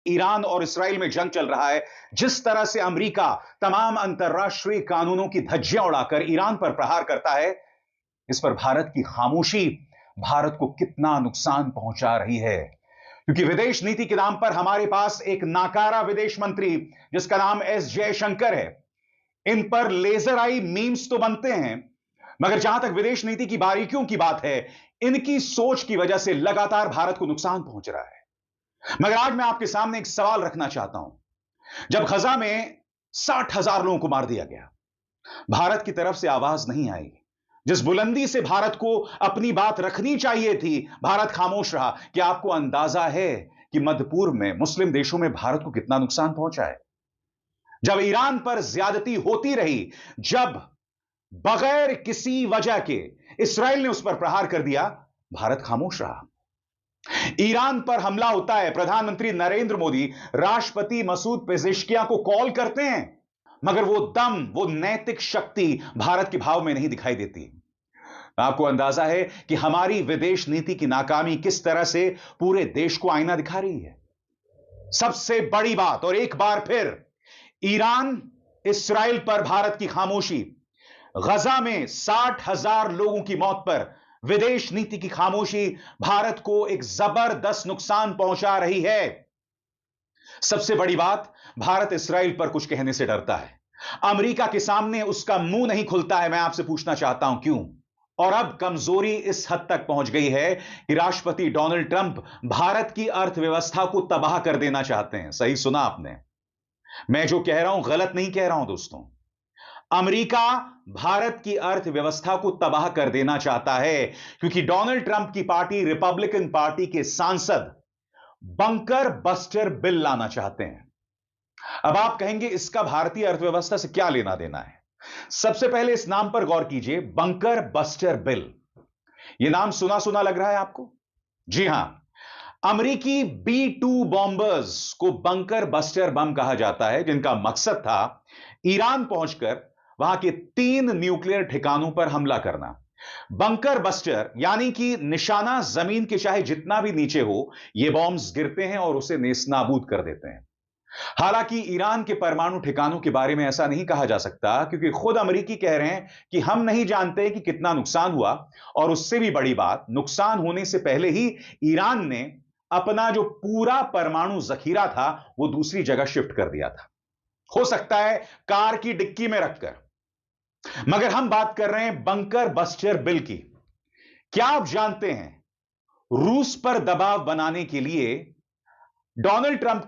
Iran और Israel में जंग चल रहा है, जिस तरह से अमेरिका तमाम अंतर्राष्ट्रीय कानूनों की धज्जियां उड़ाकर ईरान पर प्रहार करता है, इस पर भारत की खामोशी भारत को कितना नुकसान पहुंचा रही है। क्योंकि विदेश नीति के नाम पर हमारे पास एक नाकारा विदेश मंत्री जिसका नाम एस जयशंकर है, इन पर लेजर आई मीम्स तो बनते हैं, मगर जहां तक विदेश नीति की बारीकियों की बात है, इनकी सोच की वजह से लगातार भारत को नुकसान पहुंच रहा है। मगर आज मैं आपके सामने एक सवाल रखना चाहता हूं। जब गजा में 60,000 लोगों को मार दिया गया, भारत की तरफ से आवाज नहीं आई। जिस बुलंदी से भारत को अपनी बात रखनी चाहिए थी, भारत खामोश रहा। क्या आपको अंदाजा है कि मध्य पूर्व में मुस्लिम देशों में भारत को कितना नुकसान पहुंचा है? जब ईरान पर ज्यादती होती रही, जब बगैर किसी वजह के इसराइल ने उस पर प्रहार कर दिया, भारत खामोश रहा। ईरान पर हमला होता है, प्रधानमंत्री नरेंद्र मोदी राष्ट्रपति मसूद पेजेश्कियां को कॉल करते हैं, मगर वो दम, वो नैतिक शक्ति भारत के भाव में नहीं दिखाई देती। आपको अंदाजा है कि हमारी विदेश नीति की नाकामी किस तरह से पूरे देश को आईना दिखा रही है। सबसे बड़ी बात, और एक बार फिर ईरान इसराइल पर भारत की खामोशी, गजा में 60,000 लोगों की मौत पर विदेश नीति की खामोशी भारत को एक जबरदस्त नुकसान पहुंचा रही है। सबसे बड़ी बात, भारत इसराइल पर कुछ कहने से डरता है। अमेरिका के सामने उसका मुंह नहीं खुलता है। मैं आपसे पूछना चाहता हूं क्यों? और अब कमजोरी इस हद तक पहुंच गई है कि राष्ट्रपति डोनाल्ड ट्रंप भारत की अर्थव्यवस्था को तबाह कर देना चाहते हैं। सही सुना आपने। मैं जो कह रहा हूं गलत नहीं कह रहा हूं दोस्तों। अमेरिका भारत की अर्थव्यवस्था को तबाह कर देना चाहता है, क्योंकि डोनाल्ड ट्रंप की पार्टी रिपब्लिकन पार्टी के सांसद बंकर बस्टर बिल लाना चाहते हैं। अब आप कहेंगे इसका भारतीय अर्थव्यवस्था से क्या लेना देना है? सबसे पहले इस नाम पर गौर कीजिए, बंकर बस्टर बिल। यह नाम सुना सुना लग रहा है आपको? जी हां, अमेरिकी B-2 बॉम्बर्स को बंकर बस्टर बम कहा जाता है, जिनका मकसद था ईरान पहुंचकर वहां के 3 न्यूक्लियर ठिकानों पर हमला करना। बंकर बस्टर यानी कि निशाना जमीन के चाहे जितना भी नीचे हो, यह बॉम्ब्स गिरते हैं और उसे नेस्तनाबूद कर देते हैं। हालांकि ईरान के परमाणु ठिकानों के बारे में ऐसा नहीं कहा जा सकता, क्योंकि खुद अमेरिकी कह रहे हैं कि हम नहीं जानते कि कितना नुकसान हुआ, और उससे भी बड़ी बात, नुकसान होने से पहले ही ईरान ने अपना जो पूरा परमाणु जखीरा था वो दूसरी जगह शिफ्ट कर दिया था, हो सकता है कार की डिक्की में रखकर। मगर हम बात कर रहे हैं बंकर बस्टर बिल की। क्या आप जानते हैं, रूस पर दबाव बनाने के लिए डोनाल्ड ट्रंप की